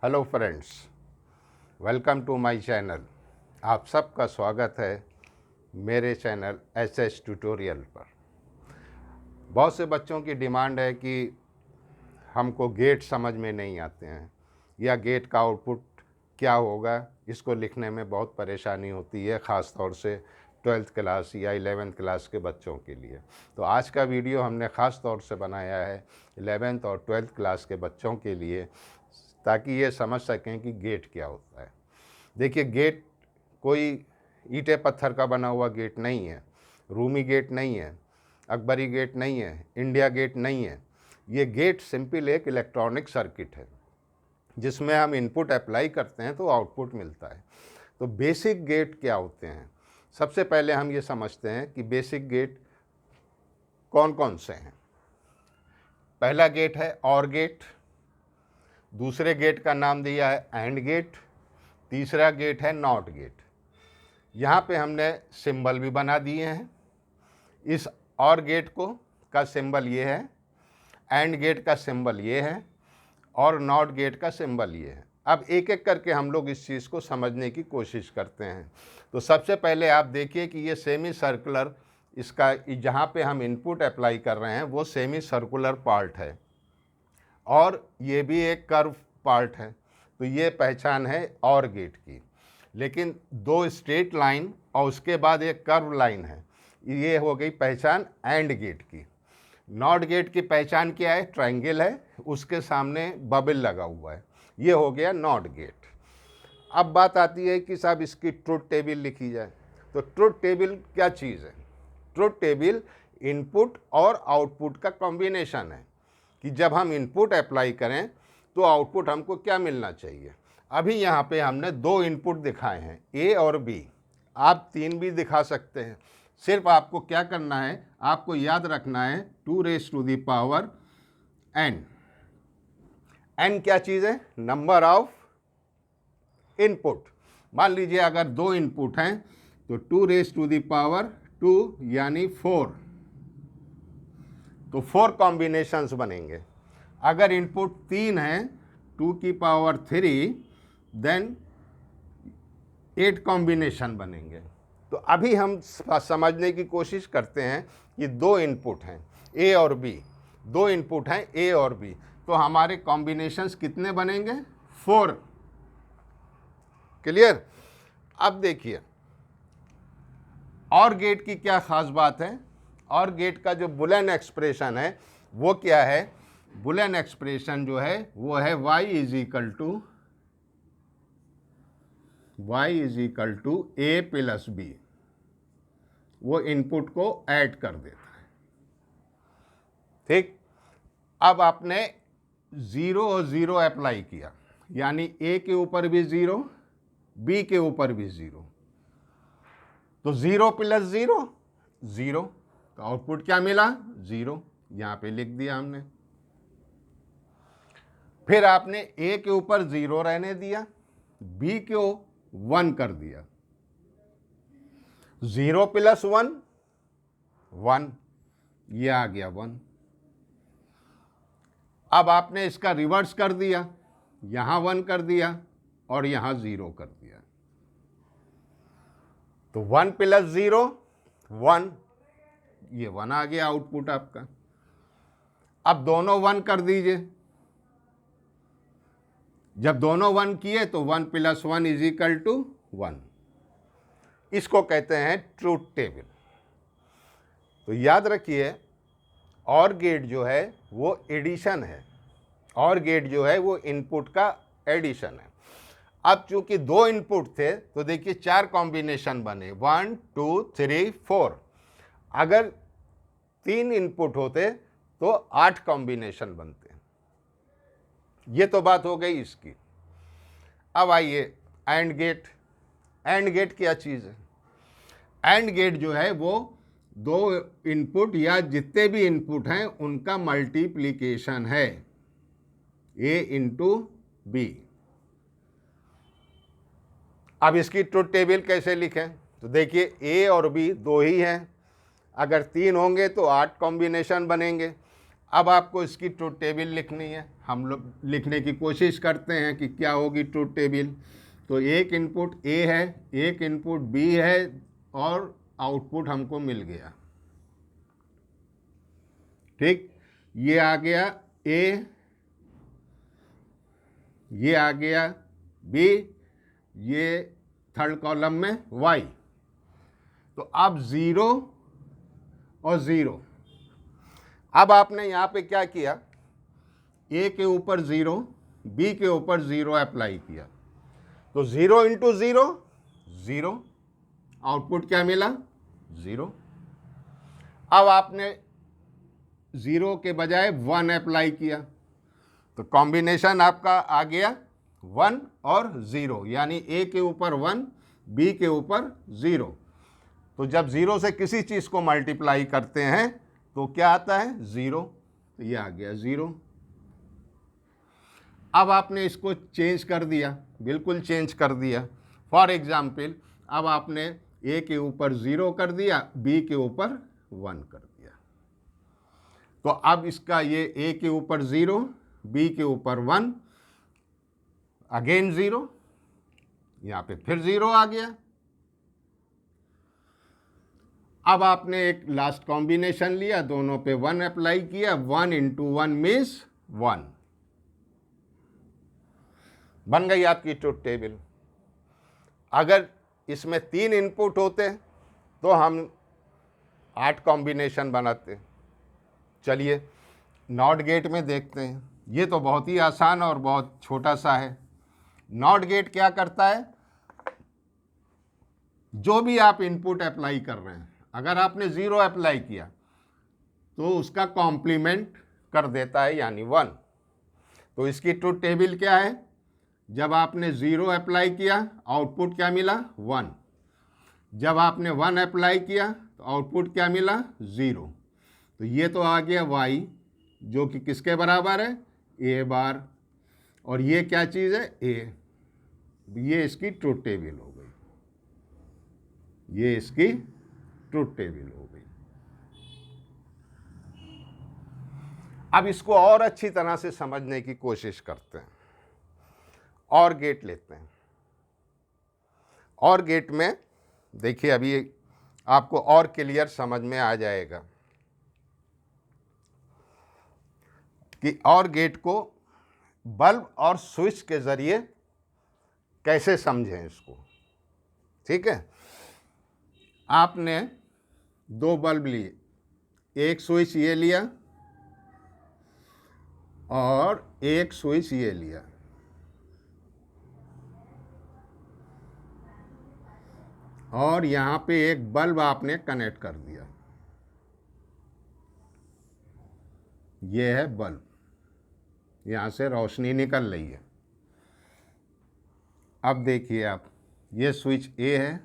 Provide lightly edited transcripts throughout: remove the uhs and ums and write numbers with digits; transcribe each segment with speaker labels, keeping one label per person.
Speaker 1: Hello friends, welcome to my channel. आप सबका स्वागत है मेरे चैनल एसएस ट्यूटोरियल पर। बहुत से बच्चों की डिमांड है कि हमको गेट समझ में नहीं आते हैं या गेट का आउटपुट क्या होगा, इसको लिखने में बहुत परेशानी होती है, ख़ास तौर से 12th क्लास या 11th क्लास के बच्चों के लिए। तो आज का वीडियो हमने ख़ास तौर से बनाया है 11th और 12th क्लास के बच्चों के लिए, ताकि ये समझ सकें कि गेट क्या होता है। देखिए, गेट कोई ईंटे पत्थर का बना हुआ गेट नहीं है, रूमी गेट नहीं है, अकबरी गेट नहीं है, इंडिया गेट नहीं है। ये गेट सिंपल एक इलेक्ट्रॉनिक सर्किट है जिसमें हम इनपुट अप्लाई करते हैं तो आउटपुट मिलता है। तो बेसिक गेट क्या होते हैं, सबसे पहले हम ये समझते हैं कि बेसिक गेट कौन कौन से हैं। पहला गेट है और गेट, दूसरे गेट का नाम दिया है एंड गेट, तीसरा गेट है नॉट गेट। यहाँ पे हमने सिंबल भी बना दिए हैं। इस और गेट का सिंबल ये है, एंड गेट का सिंबल ये है और नॉट गेट का सिंबल ये है। अब एक एक करके हम लोग इस चीज़ को समझने की कोशिश करते हैं। तो सबसे पहले आप देखिए कि ये सेमी सर्कुलर, इसका जहाँ पे हम इनपुट अप्लाई कर रहे हैं वो सेमी सर्कुलर पार्ट है और ये भी एक कर्व पार्ट है। तो ये पहचान है और गेट की। लेकिन दो स्ट्रेट लाइन और उसके बाद एक कर्व लाइन है, ये हो गई पहचान एंड गेट की। नॉट गेट की पहचान क्या है, ट्रायंगल है, उसके सामने बबल लगा हुआ है, ये हो गया नॉट गेट। अब बात आती है कि साहब इसकी ट्रुथ टेबल लिखी जाए। तो ट्रुथ टेबल क्या चीज़ है? ट्रुथ टेबल इनपुट और आउटपुट का कॉम्बिनेशन है कि जब हम इनपुट अप्लाई करें तो आउटपुट हमको क्या मिलना चाहिए। अभी यहाँ पे हमने दो इनपुट दिखाए हैं, ए और बी। आप तीन भी दिखा सकते हैं। सिर्फ आपको क्या करना है, आपको याद रखना है 2 raise to the power N. N क्या चीज़ है? Number of input. मान लीजिए अगर दो इनपुट हैं तो 2 रेज़ टू दी पावर 2 यानी 4, तो 4 कॉम्बिनेशंस बनेंगे। अगर इनपुट 3 है 2 की पावर 3, देन 8 कॉम्बिनेशन बनेंगे। तो अभी हम समझने की कोशिश करते हैं कि दो इनपुट हैं ए और बी, दो इनपुट हैं ए और बी, तो हमारे कॉम्बिनेशंस कितने बनेंगे? 4। क्लियर? अब देखिए और गेट की क्या खास बात है। और गेट का जो बुलियन एक्सप्रेशन है वो क्या है? बुलियन एक्सप्रेशन जो है वो है y is equal to A plus B. वो इनपुट को ऐड कर देता है। ठीक, अब आपने 0 और 0 अप्लाई किया, यानी ए के ऊपर भी 0, बी के ऊपर भी 0, तो 0 प्लस 0 0, तो आउटपुट क्या मिला? 0। यहां पे लिख दिया हमने। फिर आपने ए के ऊपर 0 रहने दिया, बी को 1 कर दिया, 0 प्लस 1 1, ये आ गया 1। अब आपने इसका रिवर्स कर दिया, यहां 1 कर दिया और यहां 0 कर दिया, तो 1 प्लस 0 1, ये 1 आ गया आउटपुट आपका। अब दोनों 1 कर दीजिए। जब दोनों 1 किए तो 1 प्लस 1 इज इक्वल टू 1। इसको कहते हैं ट्रूथ टेबल। तो याद रखिए, और गेट जो है वो एडिशन है, और गेट जो है वो इनपुट का एडिशन है। अब चूंकि दो इनपुट थे तो देखिए 4 कॉम्बिनेशन बने, 1 2 3 4। अगर 3 इनपुट होते तो 8 कॉम्बिनेशन बनते। ये तो बात हो गई इसकी। अब आइए एंड गेट। एंड गेट क्या चीज़ है? एंड गेट जो है वो दो इनपुट या जितने भी इनपुट हैं उनका मल्टीप्लिकेशन है, ए इंटू बी। अब इसकी ट्रुथ टेबल कैसे लिखें? तो देखिए ए और बी दो ही हैं, अगर 3 होंगे तो 8 कॉम्बिनेशन बनेंगे। अब आपको इसकी ट्रुथ टेबल लिखनी है। हम लोग लिखने की कोशिश करते हैं कि क्या होगी ट्रुथ टेबल। तो एक इनपुट ए है, एक इनपुट बी है और आउटपुट हमको मिल गया। ठीक, ये आ गया ए, ये आ गया बी, ये थर्ड कॉलम में वाई। तो अब 0 और 0। अब आपने यहाँ पे क्या किया, ए के ऊपर 0, बी के ऊपर 0 अप्लाई किया। तो 0 इंटू 0 0, आउटपुट क्या मिला 0। अब आपने 0 के बजाय 1 अप्लाई किया, तो कॉम्बिनेशन आपका आ गया 1 और 0, यानी ए के ऊपर 1, बी के ऊपर 0। तो जब 0 से किसी चीज़ को मल्टीप्लाई करते हैं तो क्या आता है 0, तो ये आ गया 0। अब आपने इसको चेंज कर दिया, बिल्कुल चेंज कर दिया। फॉर एग्जाम्पल अब आपने ए के ऊपर 0 कर दिया, बी के ऊपर 1 कर दिया। तो अब इसका ये ए के ऊपर 0, बी के ऊपर 1, अगेन 0, यहाँ पे फिर 0 आ गया। अब आपने एक लास्ट कॉम्बिनेशन लिया, दोनों पे 1 अप्लाई किया, 1 इंटू 1 मीन्स 1, बन गई आपकी ट्रुथ टेबल। अगर इसमें 3 इनपुट होते तो हम 8 कॉम्बिनेशन बनाते। चलिए नॉट गेट में देखते हैं। ये तो बहुत ही आसान और बहुत छोटा सा है। नॉट गेट क्या करता है, जो भी आप इनपुट अप्लाई कर रहे हैं, अगर आपने 0 अप्लाई किया तो उसका कॉम्प्लीमेंट कर देता है, यानी 1। तो इसकी ट्रुथ टेबल क्या है, जब आपने 0 अप्लाई किया आउटपुट क्या मिला 1, जब आपने 1 अप्लाई किया तो आउटपुट क्या मिला 0। तो ये तो आ गया y, जो कि किसके बराबर है a बार, और ये क्या चीज़ है a। ये इसकी ट्रुथ टेबल हो गई, ये इसकी ट्रुथ टेबल हो गई। अब इसको और अच्छी तरह से समझने की कोशिश करते हैं। और गेट लेते हैं। और गेट में देखिए अभी आपको और क्लियर समझ में आ जाएगा कि और गेट को बल्ब और स्विच के ज़रिए कैसे समझें इसको। ठीक है, आपने 2 बल्ब लिए, एक स्विच ये लिया और एक स्विच ये लिया। और यहाँ पे एक बल्ब आपने कनेक्ट कर दिया, ये है बल्ब, यहाँ से रोशनी निकल रही है। अब देखिए आप, ये स्विच ए है,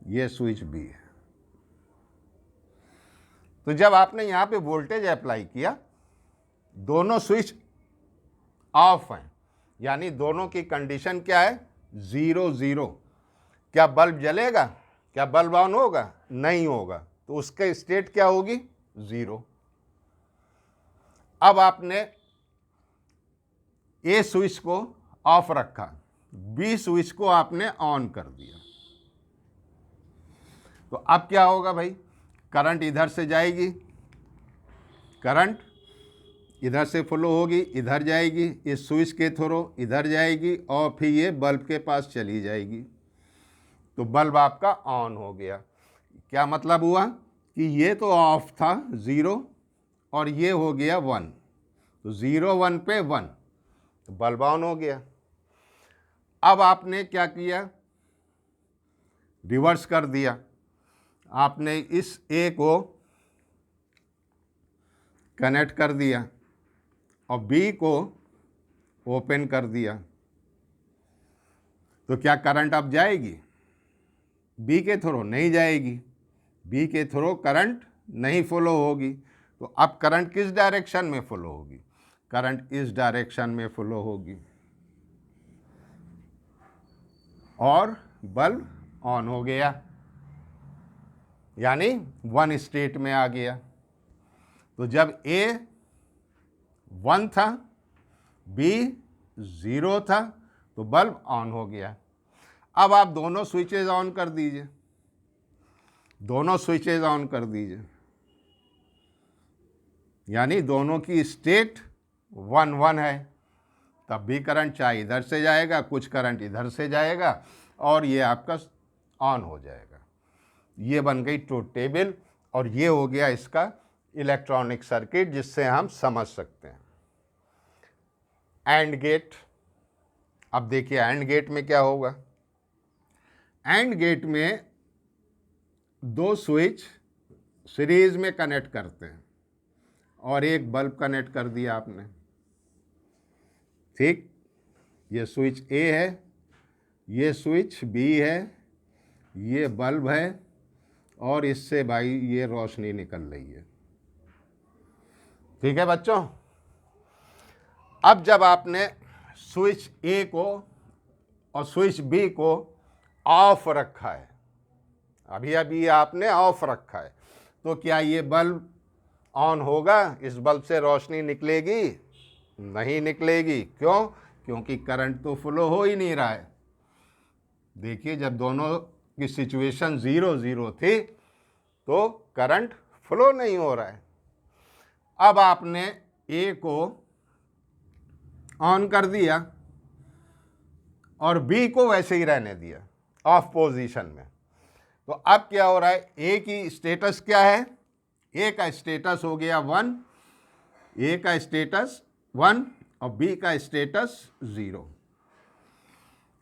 Speaker 1: ये स्विच बी है। तो जब आपने यहाँ पे वोल्टेज अप्लाई किया, दोनों स्विच ऑफ हैं, यानी दोनों की कंडीशन क्या है 0 0। क्या बल्ब जलेगा, क्या बल्ब ऑन होगा, नहीं होगा। तो उसका स्टेट क्या होगी 0। अब आपने ए स्विच को ऑफ रखा, बी स्विच को आपने ऑन कर दिया। तो अब क्या होगा भाई, करंट इधर से जाएगी, करंट इधर से फ्लो होगी, इधर जाएगी, इस स्विच के थ्रू इधर जाएगी और फिर ये बल्ब के पास चली जाएगी। तो बल्ब आपका ऑन हो गया। क्या मतलब हुआ कि ये तो ऑफ था 0 और ये हो गया 1। तो 0 1 पे 1, तो बल्ब ऑन हो गया। अब आपने क्या किया, रिवर्स कर दिया। आपने इस ए को कनेक्ट कर दिया और बी को ओपन कर दिया। तो क्या करंट अब जाएगी, बी के थ्रू नहीं जाएगी, बी के थ्रू करंट नहीं फ्लो होगी। तो अब करंट किस डायरेक्शन में फ्लो होगी, करंट इस डायरेक्शन में फ्लो होगी और बल्ब ऑन हो गया, यानी 1 स्टेट में आ गया। तो जब A 1 था, B 0 था, तो बल्ब ऑन हो गया। अब आप दोनों स्विचेज ऑन कर दीजिए, दोनों स्विचेज ऑन कर दीजिए, यानी दोनों की स्टेट 1 1 है, तब भी करंट चाहे इधर से जाएगा, कुछ करंट इधर से जाएगा और ये आपका ऑन हो जाएगा। ये बन गई ट्रुथ टेबल और ये हो गया इसका इलेक्ट्रॉनिक सर्किट जिससे हम समझ सकते हैं। एंड गेट, अब देखिए एंड गेट में क्या होगा। एंड गेट में दो स्विच सीरीज में कनेक्ट करते हैं और एक बल्ब कनेक्ट कर दिया आपने, ठीक। ये स्विच A है, ये स्विच B है, ये बल्ब है और इससे भाई ये रोशनी निकल रही है, ठीक है बच्चों। अब जब आपने स्विच A को और स्विच B को ऑफ रखा है, अभी अभी आपने ऑफ रखा है, तो क्या ये बल्ब ऑन होगा? इस बल्ब से रोशनी निकलेगी? नहीं निकलेगी। क्यों? क्योंकि करंट तो फ्लो हो ही नहीं रहा है। देखिए जब दोनों की सिचुएशन 0 0 थी तो करंट फ्लो नहीं हो रहा है। अब आपने A को ऑन कर दिया और B को वैसे ही रहने दिया ऑफ पोजीशन में, तो अब क्या हो रहा है? A की स्टेटस क्या है? A का स्टेटस हो गया 1, A का स्टेटस 1 और B का स्टेटस 0।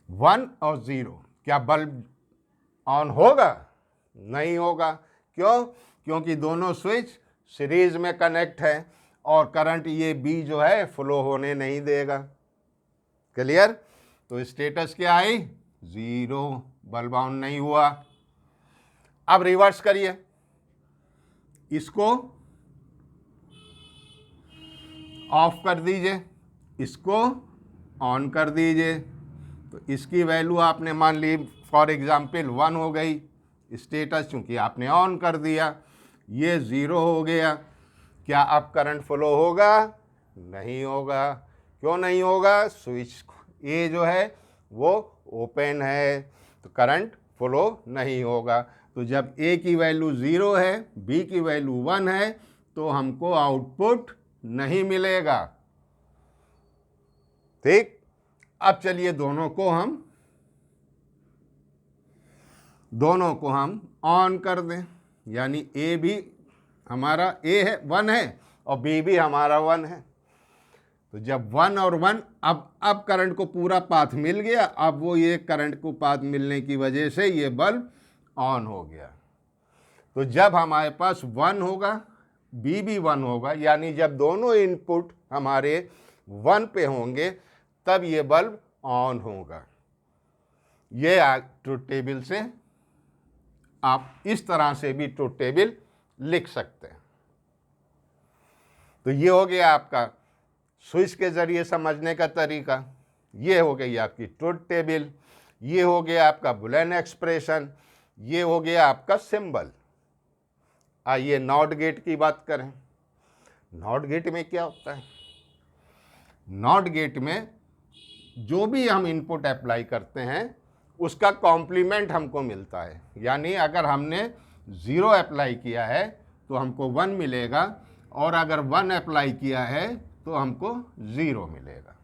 Speaker 1: 1 और 0, क्या बल्ब ऑन होगा? नहीं होगा। क्यों? क्योंकि दोनों स्विच सीरीज में कनेक्ट है और करंट ये B जो है फ्लो होने नहीं देगा। क्लियर? तो स्टेटस क्या आई? 0, बल्ब ऑन नहीं हुआ। अब रिवर्स करिए, इसको ऑफ कर दीजिए, इसको ऑन कर दीजिए, तो इसकी वैल्यू आपने मान ली फॉर एग्जाम्पल 1 हो गई स्टेटस, चूंकि आपने ऑन कर दिया। ये 0 हो गया। क्या अब करंट फ्लो होगा? नहीं होगा। क्यों नहीं होगा? स्विच A जो है वो ओपन है, तो करंट फ्लो नहीं होगा। तो जब A की वैल्यू 0 है, B की वैल्यू 1 है, तो हमको आउटपुट नहीं मिलेगा, ठीक। अब चलिए दोनों को हम ऑन कर दें, यानी A भी हमारा A है 1 है और B भी हमारा 1 है। तो जब 1 और 1, अब करंट को पूरा पाथ मिल गया। अब वो ये करंट को पाथ मिलने की वजह से ये बल्ब ऑन हो गया। तो जब हमारे पास 1 होगा, B भी 1 होगा, यानी जब दोनों इनपुट हमारे 1 पे होंगे तब ये बल्ब ऑन होगा। ये ट्रुथ टेबल से आप इस तरह से भी ट्रुथ टेबल लिख सकते हैं। तो ये हो गया आपका स्विच के जरिए समझने का तरीका। ये हो गई आपकी ट्रुथ टेबल, ये हो गया आपका बुलियन एक्सप्रेशन, ये हो गया आपका सिंबल। आइए नॉट गेट की बात करें। नॉट गेट में क्या होता है? नॉट गेट में जो भी हम इनपुट अप्लाई करते हैं उसका कॉम्प्लीमेंट हमको मिलता है। यानी अगर हमने 0 अप्लाई किया है तो हमको 1 मिलेगा, और अगर 1 अप्लाई किया है तो हमको 0 मिलेगा।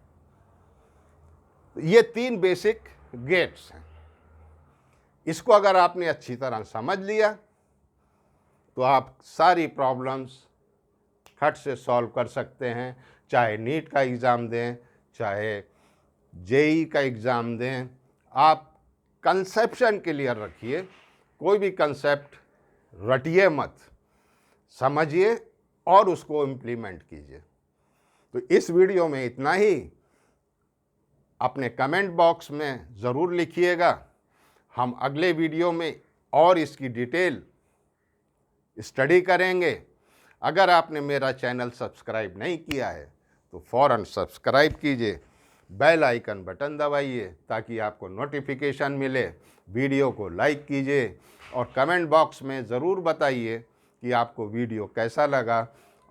Speaker 1: ये 3 बेसिक गेट्स हैं। इसको अगर आपने अच्छी तरह समझ लिया तो आप सारी प्रॉब्लम्स फट से सॉल्व कर सकते हैं। चाहे नीट का एग्ज़ाम दें, चाहे जेई का एग्ज़ाम दें, आप कंसेप्शन क्लियर रखिए। कोई भी कंसेप्ट रटिए मत, समझिए और उसको इम्प्लीमेंट कीजिए। तो इस वीडियो में इतना ही। अपने कमेंट बॉक्स में ज़रूर लिखिएगा। हम अगले वीडियो में और इसकी डिटेल स्टडी करेंगे। अगर आपने मेरा चैनल सब्सक्राइब नहीं किया है तो फ़ौरन सब्सक्राइब कीजिए, बेल आइकन बटन दबाइए ताकि आपको नोटिफिकेशन मिले। वीडियो को लाइक कीजिए और कमेंट बॉक्स में ज़रूर बताइए कि आपको वीडियो कैसा लगा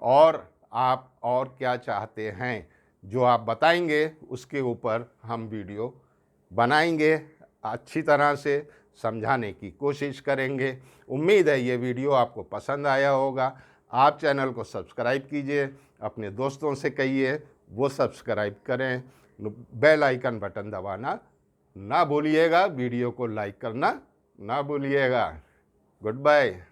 Speaker 1: और आप और क्या चाहते हैं, जो आप बताएंगे उसके ऊपर हम वीडियो बनाएंगे, अच्छी तरह से समझाने की कोशिश करेंगे। उम्मीद है ये वीडियो आपको पसंद आया होगा। आप चैनल को सब्सक्राइब कीजिए, अपने दोस्तों से कहिए वो सब्सक्राइब करें, बेल आइकन बटन दबाना ना भूलिएगा, वीडियो को लाइक करना ना भूलिएगा। Good bye.